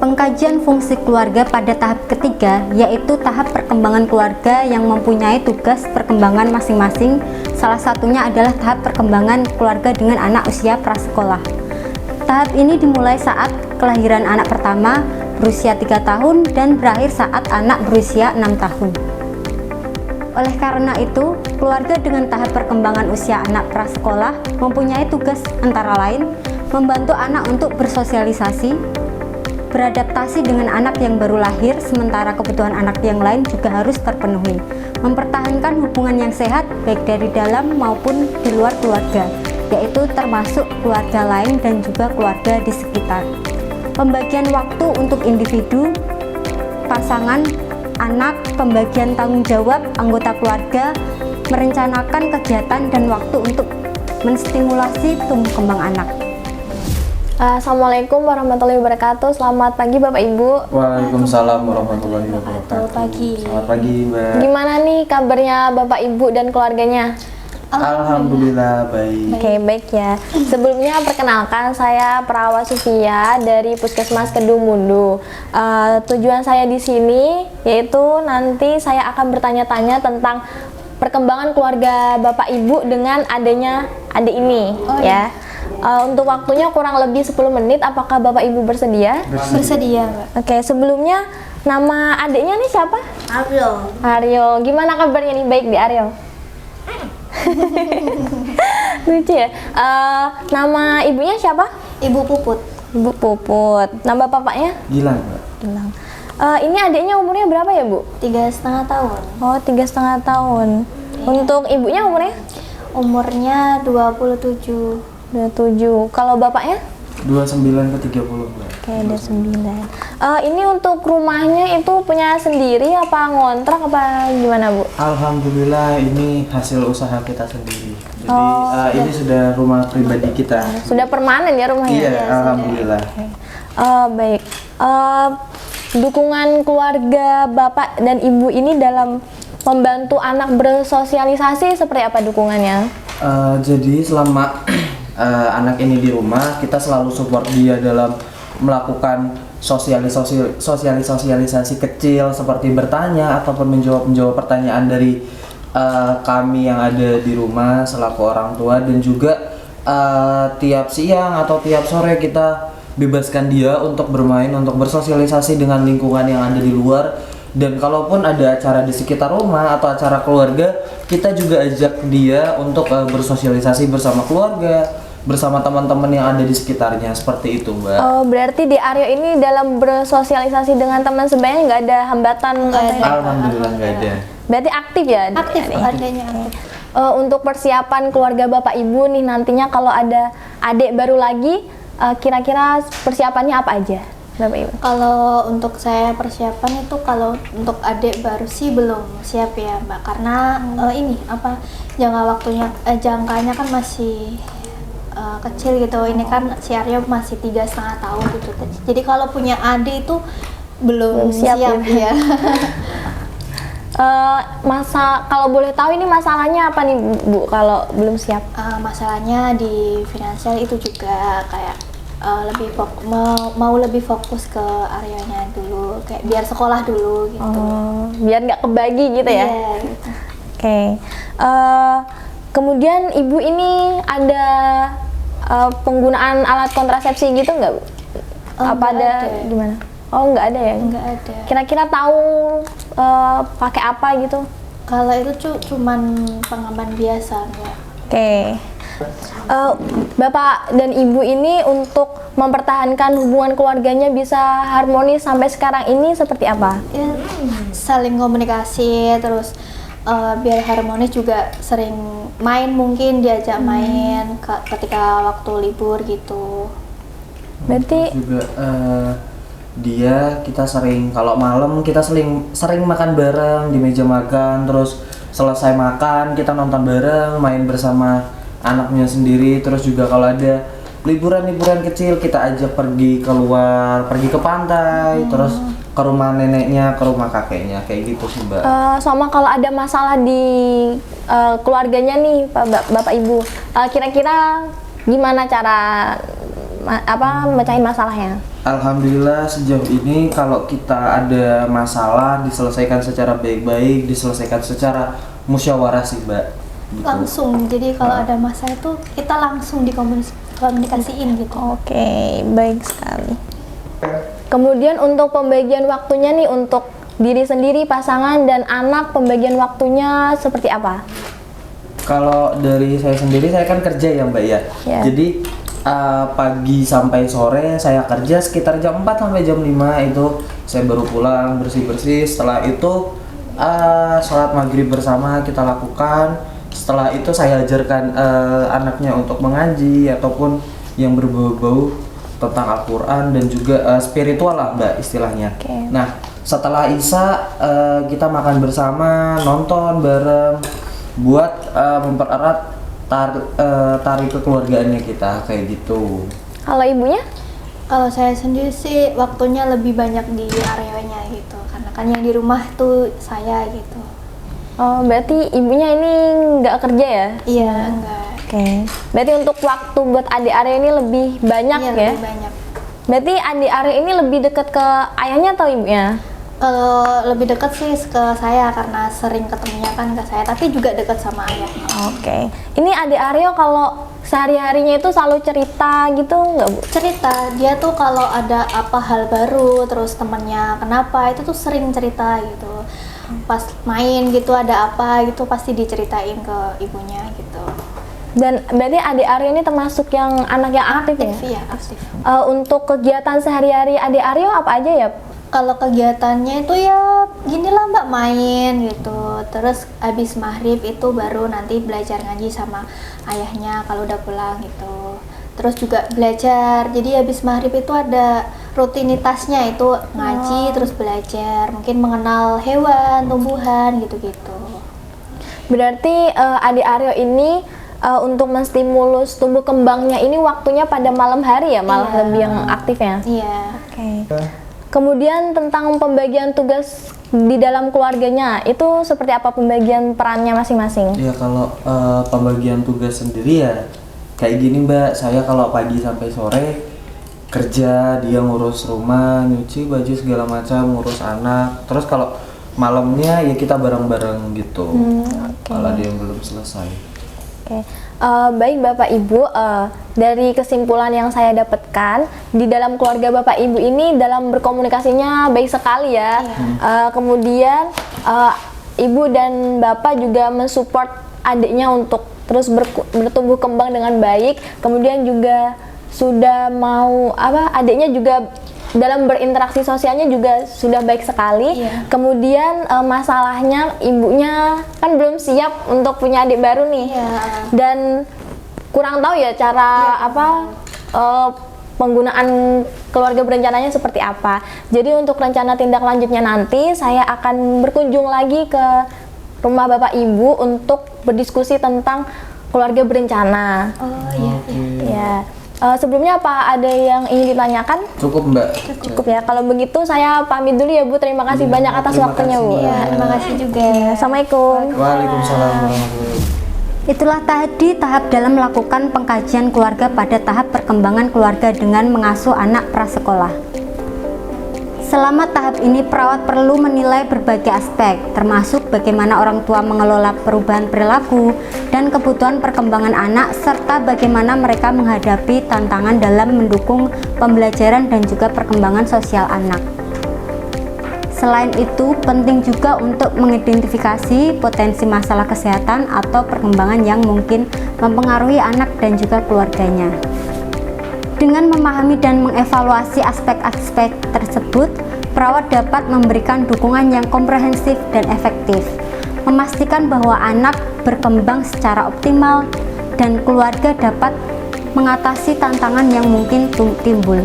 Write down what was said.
Pengkajian fungsi keluarga pada tahap ketiga, yaitu tahap perkembangan keluarga yang mempunyai tugas perkembangan masing-masing. Salah satunya adalah tahap perkembangan keluarga dengan anak usia prasekolah. Tahap ini dimulai saat kelahiran anak pertama berusia 3 tahun dan berakhir saat anak berusia 6 tahun. Oleh karena itu, keluarga dengan tahap perkembangan usia anak prasekolah mempunyai tugas antara lain membantu anak untuk bersosialisasi, beradaptasi dengan anak yang baru lahir, sementara kebutuhan anak yang lain juga harus terpenuhi. Mempertahankan hubungan yang sehat baik dari dalam maupun di luar keluarga, yaitu termasuk keluarga lain dan juga keluarga di sekitar. Pembagian waktu untuk individu, pasangan, anak, pembagian tanggung jawab anggota keluarga, merencanakan kegiatan dan waktu untuk menstimulasi tumbuh kembang anak. Assalamualaikum warahmatullahi wabarakatuh. Selamat pagi Bapak Ibu. Waalaikumsalam warahmatullahi wabarakatuh. Selamat pagi. Selamat pagi Mbak. Gimana nih kabarnya Bapak Ibu dan keluarganya? Alhamdulillah baik. Oke, baik ya. Sebelumnya perkenalkan, saya Perawat Sufia dari Puskesmas Kedungmundu. Tujuan saya di sini yaitu nanti saya akan bertanya-tanya tentang perkembangan keluarga Bapak Ibu dengan adanya adik ini, ya. Untuk waktunya kurang lebih 10 menit. Apakah Bapak Ibu bersedia? Bersedia, Mbak. Oke, sebelumnya nama adiknya nih siapa? Aryo. Aryo. Gimana kabarnya nih? Baik di Aryo. Lucu ya. Nama ibunya siapa? Ibu Puput. Ibu Puput. Nama bapaknya? Gilang Mbak. Gilang. Ini adiknya umurnya berapa ya, Bu? 3,5 tahun. Oh, 3,5 tahun. Untuk ibunya umurnya? Umurnya 27. 27. Kalau bapaknya? 29 ke 30 Mbak. Oke, ada 9. Ini untuk rumahnya itu punya sendiri apa ngontrak apa gimana, Bu? Alhamdulillah ini hasil usaha kita sendiri. Jadi ini sudah rumah pribadi kita. Sudah permanen ya rumahnya? Iya, Ya, alhamdulillah. sudah. Baik. Dukungan keluarga Bapak dan Ibu ini dalam membantu anak bersosialisasi seperti apa dukungannya? Jadi selama anak ini di rumah, kita selalu support dia dalam melakukan sosialisasi kecil seperti bertanya ataupun menjawab pertanyaan dari kami yang ada di rumah selaku orang tua, dan juga tiap siang atau tiap sore kita bebaskan dia untuk bermain, untuk bersosialisasi dengan lingkungan yang ada di luar. Dan kalaupun ada acara di sekitar rumah atau acara keluarga, kita juga ajak dia untuk bersosialisasi bersama keluarga, bersama teman-teman yang ada di sekitarnya, seperti itu Mbak. Oh, berarti di Aryo ini dalam bersosialisasi dengan teman sebayanya nggak ada hambatan? Alhamdulillah nggak ada. Berarti aktif ya? Aktif, adanya aktif. Untuk persiapan keluarga Bapak Ibu nih nantinya kalau ada adik baru lagi, kira-kira persiapannya apa aja? Bapak Ibu. Kalau untuk saya persiapan itu, kalau untuk adik baru sih belum siap ya, Mbak, karena ini apa, jangkanya kan masih kecil gitu. Ini kan si Aryo masih 3,5 tahun gitu. Jadi kalau punya adik itu belum siap ya. Kalau boleh tahu ini masalahnya apa nih, Bu, kalau belum siap? Masalahnya di finansial itu juga kayak mau lebih fokus ke areanya dulu, kayak biar sekolah dulu gitu. Biar nggak kebagi gitu ya? Iya, gitu. Oke. Kemudian Ibu ini ada penggunaan alat kontrasepsi gitu nggak, Bu? Apa ada gimana? Oh, nggak ada ya? Nggak ada. Kira-kira tahu pakai apa gitu? Kalau itu cuman pengaman biasa, Mbak. Oke. Bapak dan Ibu ini untuk mempertahankan hubungan keluarganya bisa harmonis sampai sekarang ini seperti apa? Ya, saling komunikasi, terus biar harmonis juga sering main, mungkin diajak main ketika waktu libur gitu. Berarti juga kita sering, kalau malam kita sering makan bareng di meja makan, terus selesai makan kita nonton bareng, main bersama anaknya sendiri. Terus juga kalau ada liburan-liburan kecil kita ajak pergi keluar, pergi ke pantai, terus ke rumah neneknya, ke rumah kakeknya, kayak gitu sih Mbak. sama kalau ada masalah di keluarganya nih Bapak Ibu, kira-kira gimana cara mecahin masalahnya? Alhamdulillah sejauh ini kalau kita ada masalah diselesaikan secara baik-baik, diselesaikan secara musyawarah sih Mbak. Gitu. Langsung, jadi kalau ada masalah itu kita langsung dikomunikasiin gitu. Oke, baik sekali. Kemudian untuk pembagian waktunya nih untuk diri sendiri, pasangan, dan anak, pembagian waktunya seperti apa? Kalau dari saya sendiri, saya kan kerja ya Mbak ya. Ya. Jadi pagi sampai sore saya kerja sekitar jam 4 sampai jam 5 itu saya baru pulang bersih-bersih. Setelah itu sholat maghrib bersama kita lakukan. Setelah itu saya ajarkan anaknya untuk mengaji ataupun yang berbau-bau tentang Al-Quran dan juga spiritual lah Mbak istilahnya. Oke. Nah setelah Isya kita makan bersama, nonton bareng buat mempererat tari kekeluargaannya kita kayak gitu. Kalau ibunya? Kalau saya sendiri sih waktunya lebih banyak di areanya gitu, karena kan yang di rumah tuh saya gitu. Oh, berarti ibunya ini nggak kerja ya? Iya, enggak. Oke. Berarti untuk waktu buat adik Arya ini lebih banyak Iya, ya? lebih banyak. Berarti adik Arya ini lebih dekat ke ayahnya atau ibunya? Kalau lebih dekat sih ke saya karena sering ketemunya kan ke saya, tapi juga dekat sama ayahnya. Oke. Ini adik Arya kalau sehari-harinya itu selalu cerita gitu nggak Bu? Cerita, dia tuh kalau ada apa hal baru, terus temennya kenapa, itu tuh sering cerita gitu. Pas main gitu ada apa gitu pasti diceritain ke ibunya gitu. Dan berarti adik Arya ini termasuk yang anak yang aktif ya? Iya, aktif. Untuk kegiatan sehari-hari adik Arya apa aja ya? Kalau kegiatannya itu ya ginilah Mbak, main gitu. Terus habis maghrib itu baru nanti belajar ngaji sama ayahnya kalau udah pulang gitu. Terus juga belajar. Jadi habis maghrib itu ada rutinitasnya itu ngaji terus belajar. Mungkin mengenal hewan, tumbuhan gitu-gitu. Berarti adik Arya ini untuk menstimulus tumbuh kembangnya ini waktunya pada malam hari ya, malah Iya. lebih yang aktif ya? Iya. Oke. Kemudian tentang pembagian tugas di dalam keluarganya, itu seperti apa pembagian perannya masing-masing? Ya kalau pembagian tugas sendiri ya kayak gini Mbak, saya kalau pagi sampai sore kerja, dia ngurus rumah, nyuci baju segala macam, ngurus anak. Terus kalau malamnya ya kita bareng-bareng gitu. Kalau ada yang belum selesai. Oke. Baik Bapak Ibu, dari kesimpulan yang saya dapatkan di dalam keluarga Bapak Ibu ini dalam berkomunikasinya baik sekali ya. Kemudian Ibu dan Bapak juga mensupport adiknya untuk terus bertumbuh kembang dengan baik. Kemudian juga sudah mau adiknya juga dalam berinteraksi sosialnya juga sudah baik sekali. Iya. Kemudian masalahnya ibunya kan belum siap untuk punya adik baru nih. Iya. Dan kurang tahu ya cara penggunaan keluarga berencananya seperti apa. Jadi untuk rencana tindak lanjutnya nanti saya akan berkunjung lagi ke rumah Bapak Ibu untuk berdiskusi tentang keluarga berencana. Oh iya. Ya. Sebelumnya apa ada yang ingin ditanyakan? Cukup Mbak. Cukup ya. Kalau begitu saya pamit dulu ya Bu. Terima kasih banyak atas terima waktunya kasih, Bu. Mbak. Iya, terima kasih juga. Assalamualaikum. Waalaikumsalam warahmatullahi wabarakatuh. Itulah tadi tahap dalam melakukan pengkajian keluarga pada tahap perkembangan keluarga dengan mengasuh anak prasekolah. Selama tahap ini perawat perlu menilai berbagai aspek, termasuk bagaimana orang tua mengelola perubahan perilaku dan kebutuhan perkembangan anak, serta bagaimana mereka menghadapi tantangan dalam mendukung pembelajaran dan juga perkembangan sosial anak. Selain itu, penting juga untuk mengidentifikasi potensi masalah kesehatan atau perkembangan yang mungkin mempengaruhi anak dan juga keluarganya. Dengan memahami dan mengevaluasi aspek-aspek tersebut, perawat dapat memberikan dukungan yang komprehensif dan efektif, memastikan bahwa anak berkembang secara optimal dan keluarga dapat mengatasi tantangan yang mungkin timbul.